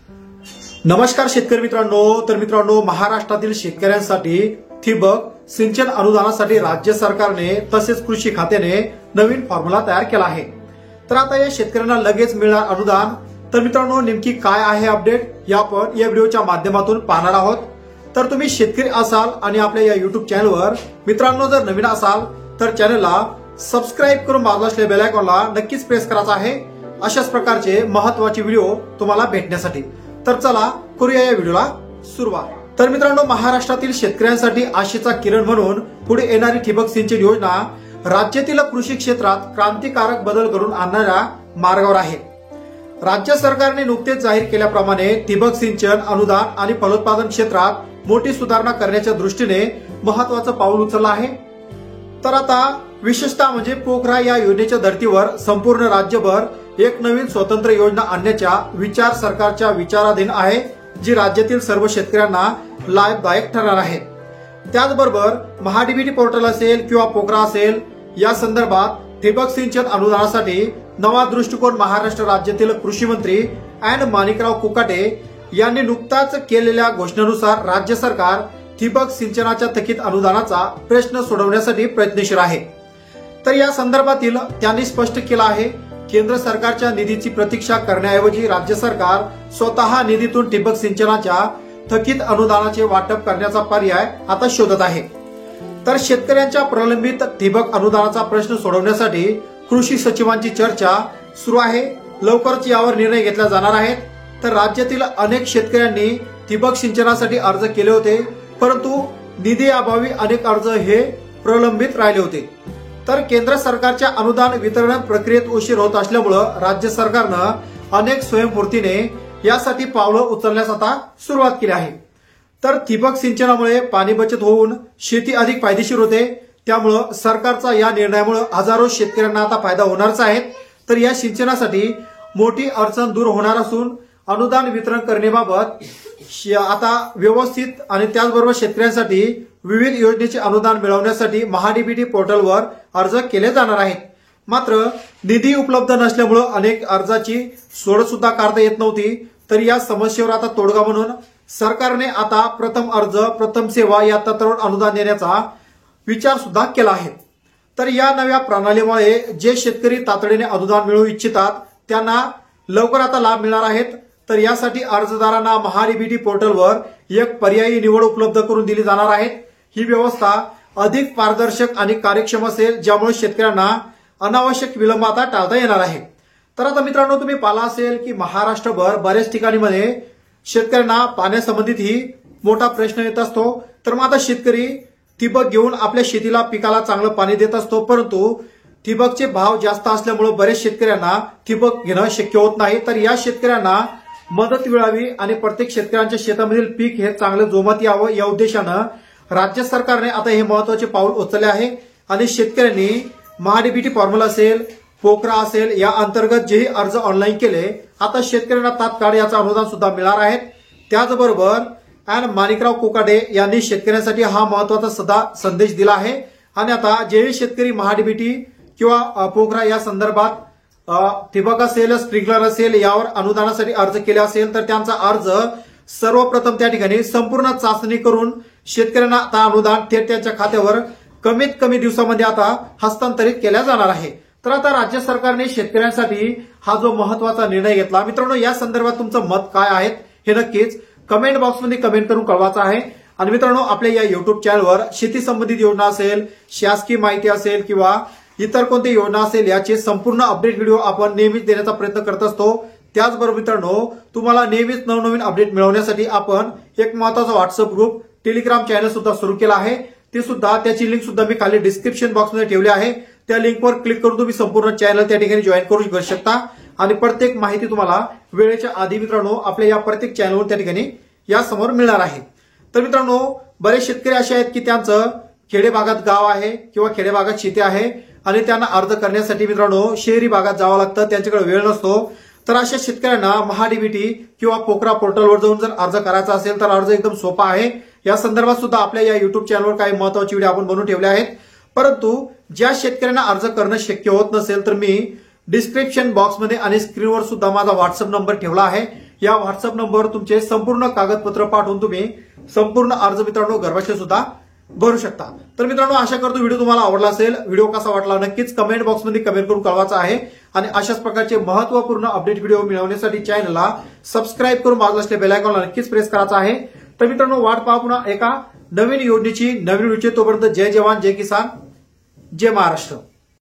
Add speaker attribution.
Speaker 1: नमस्कार शेतकरी मित्रांनो, महाराष्ट्रातील शेतकऱ्यांसाठी ठिबक सिंचन अनुदानासाठी राज्य सरकारने तसेच कृषी खात्याने नवीन फॉर्म्युला तयार केला आहे। तर आता या शेतकऱ्यांना लगेच मिळणार अनुदान। तर मित्रांनो, नेमकी काय आहे अपडेट या आपण या व्हिडिओच्या माध्यमातून पाहणार आहोत। तर तुम्ही शेतकरी असाल आणि आपल्या या युट्यूब चॅनलवर मित्रांनो जर नवीन असाल तर चॅनलला सबस्क्राईब करून बाजूला असलेल्या बेल आयकॉनला नक्कीच प्रेस करायचा आहे, अशाच प्रकारचे महत्त्वाचे व्हिडिओ तुम्हाला भेटण्यासाठी। तर चला करूया या व्हिडिओला सुरुवात। तर मित्रांनो, महाराष्ट्रातील शेतकऱ्यांसाठी आशेचा किरण म्हणून पुढे येणारी ठिबक सिंचन योजना राज्यातील कृषी क्षेत्रात क्रांतिकारक बदल घडवून आणणाऱ्या मार्गावर आहे। राज्य सरकारने नुकतेच जाहीर केल्याप्रमाणे ठिबक सिंचन अनुदान आणि फलोत्पादन क्षेत्रात मोठी सुधारणा करण्याच्या दृष्टीने महत्त्वाचं पाऊल उचललं आहे। तर आता विशेषतः म्हणजे पोखरा या योजनेच्या धर्तीवर संपूर्ण राज्यभर एक नवीन स्वतंत्र योजना आणण्याचा विचार सरकारच्या विचाराधीन आहे, जी राज्यातील सर्व शेतकऱ्यांना लाभदायक ठरणार आहे। त्याचबरोबर महाडीबीटी पोर्टल असेल किंवा पोखरा असेल या संदर्भात ठिबक सिंचन अनुदानासाठी नवा दृष्टिकोन महाराष्ट्र राज्यातील कृषी मंत्री माणिकराव कुकाटे यांनी नुकताच केलेल्या घोषणेनुसार राज्य सरकार ठिबक सिंचनाच्या थकीत अनुदानाचा प्रश्न सोडवण्यासाठी प्रयत्नशील आहे। तर या संदर्भातील त्यांनी स्पष्ट केलं आहे, केंद्र सरकारच्या निधीची प्रतीक्षा करण्याऐवजी राज्य सरकार स्वतः निधीतून ठिबक सिंचनाच्या थकीत अनुदानाचे वाटप करण्याचा पर्याय आता शोधत आहे। तर शेतकऱ्यांच्या प्रलंबित ठिबक अनुदानाचा प्रश्न सोडवण्यासाठी कृषी सचिवांची चर्चा सुरू आहे। लवकरच यावर निर्णय घेतला जाणार आहे। तर राज्यातील अनेक शेतकऱ्यांनी ठिबक सिंचनासाठी अर्ज केले होते, परंतु निधी अभावी अनेक अर्ज हे प्रलंबित राहिले होते। तर केंद्र सरकारच्या अनुदान वितरण प्रक्रियेत उशीर होत असल्यामुळे राज्य सरकारनं अनेक स्वयंस्फूर्तीने यासाठी पावलं उचलण्यास आता सुरुवात केली आहे। तर ठिबक सिंचनामुळे पाणी बचत होऊन शेती अधिक फायदेशीर होते, त्यामुळे सरकारचा या निर्णयामुळे हजारो शेतकऱ्यांना आता फायदा होणारच आहे। तर या सिंचनासाठी मोठी अडचण दूर होणार असून अनुदान वितरण करण्याबाबत आता व्यवस्थित आणि त्याचबरोबर शेतकऱ्यांसाठी विविध योजनेचे अनुदान मिळवण्यासाठी महाडीबीटी पोर्टलवर अर्ज केले जाणार आहेत। मात्र निधी उपलब्ध नसल्यामुळे अनेक अर्जाची सोड सुद्धा काढता येत नव्हती। तर या समस्येवर आता तोडगा म्हणून सरकारने आता प्रथम अर्ज प्रथम सेवा या तत्वावर अनुदान देण्याचा विचार सुद्धा केला आहे। तर या नव्या प्रणालीमुळे जे शेतकरी तातडीने अनुदान मिळवू इच्छितात त्यांना लवकर आता लाभ मिळणार आहेत। तर यासाठी अर्जदारांना महाडीबीटी पोर्टलवर एक पर्यायी निवड उपलब्ध करून दिली जाणार आहे। ही व्यवस्था अधिक पारदर्शक आणि कार्यक्षम असेल, ज्यामुळे शेतकऱ्यांना अनावश्यक विलंब आता टाळता येणार आहे। तर आता मित्रांनो, तुम्ही पाहिलं असेल की महाराष्ट्रभर बऱ्याच ठिकाणीमध्ये शेतकऱ्यांना पाण्यासंबंधित ही मोठा प्रश्न येत असतो। तर मग आता शेतकरी ठिबक घेऊन आपल्या शेतीला पिकाला चांगलं पाणी देत असतो, परंतु ठिबकचे भाव जास्त असल्यामुळे बरेच शेतकऱ्यांना ठिबक घेणं शक्य होत नाही। तर या शेतकऱ्यांना मदत मिळावी आणि प्रत्येक शेतकऱ्यांच्या शेतामधील पीक हे चांगलं जोमात यावं या उद्देशानं राज्य सरकारने आता हे महत्वाचे पाऊल उचलले आहे। आणि शेतकऱ्यांनी महाडीबीटी फॉर्म्युला असेल, पोखरा असेल या अंतर्गत जेही अर्ज ऑनलाईन केले, आता शेतकऱ्यांना तात्काळ याचं अनुदान सुद्धा मिळणार आहे। त्याचबरोबर माणिकराव कुकाटे यांनी शेतकऱ्यांसाठी हा महत्वाचा सुद्धा संदेश दिला आहे। आणि आता जेही शेतकरी महाडीबीटी किंवा पोखरा या संदर्भात ठिबक असेल, स्प्रिंकलर असेल यावर अनुदानासाठी अर्ज केले असेल तर त्यांचा अर्ज सर्वप्रथम त्या ठिकाणी संपूर्ण चाचणी करून शेतकऱ्यांना आता अनुदान थेट त्यांच्या खात्यावर कमीत कमी दिवसामध्ये आता हस्तांतरित केल्या जाणार आहे। तर आता राज्य सरकारने शेतकऱ्यांसाठी हा जो महत्वाचा निर्णय घेतला, मित्रांनो या संदर्भात तुमचं मत काय आहे हे नक्कीच कमेंट बॉक्समध्ये कमेंट करून कळवायचं आहे। आणि मित्रांनो, आपल्या या युट्यूब चॅनलवर शेती संबंधित योजना असेल, शासकीय माहिती असेल किंवा इतर कोणती योजना असेल याचे संपूर्ण अपडेट व्हिडिओ आपण नेहमीच देण्याचा प्रयत्न करत असतो। त्याचबरोबर मित्रांनो, तुम्हाला नेहमीच नवनवीन अपडेट मिळवण्यासाठी आपण एक महत्वाचा व्हॉट्सअप ग्रुप, टेलिग्राम चॅनल सुद्धा सुरू केला आहे। ते सुद्धा त्याची लिंक सुद्धा मी खाली डिस्क्रिप्शन बॉक्समध्ये ठेवली आहे। त्या लिंकवर क्लिक करून तुम्ही संपूर्ण चॅनल त्या ठिकाणी जॉईन करू शकता आणि प्रत्येक माहिती तुम्हाला वेळेच्या आधी मित्रांनो आपल्या या प्रत्येक चॅनलवर त्या ठिकाणी या समोर मिळणार आहे। तर मित्रांनो, बरेच शेतकरी असे आहेत की त्यांचं खेडे भागात गाव आहे किंवा खेडे भागात शेती आहे आणि त्यांना अर्ज करण्यासाठी मित्रांनो शहरी भागात जावं लागतं, त्यांच्याकडे वेळ नसतो। तर अशा शेतकऱ्यांना महाडीबीटी किंवा पोखरा पोर्टलवर जाऊन जर अर्ज करायचा असेल तर अर्ज एकदम सोपा आहे। या संदर्भात सुद्धा आपल्या या युट्यूब चॅनलवर काही महत्त्वाचे व्हिडिओ आपण बनवून ठेवले आहेत। परंतु ज्या शेतकऱ्यांना अर्ज करणं शक्य होत नसेल तर मी डिस्क्रिप्शन बॉक्समध्ये आणि स्क्रीनवर सुद्धा माझा व्हॉट्सअप नंबर ठेवला आहे। या व्हॉट्सअप नंबरवर तुमचे संपूर्ण कागदपत्र पाठवून तुम्ही संपूर्ण अर्ज मित्रांनो घरबसल्या सुद्धा भरू शकता। तर मित्रांनो आशा करतो व्हिडिओ तुम्हाला आवडला असेल। व्हिडिओ कसा वाटला नक्कीच कमेंट बॉक्समध्ये कमेंट करून कळवायचा आहे आणि अशाच प्रकारचे महत्त्वपूर्ण अपडेट व्हिडिओ मिळवण्यासाठी चॅनलला सबस्क्राईब करून बाजूला असलेल्या बेल आयकॉनला नक्कीच प्रेस करायचा आहे। तर मित्रांनो वाट पहा पुन्हा एका नवीन योजनेची नवीन व्हिडिओची। तोपर्यंत जय जवान जय किसान जय महाराष्ट्र।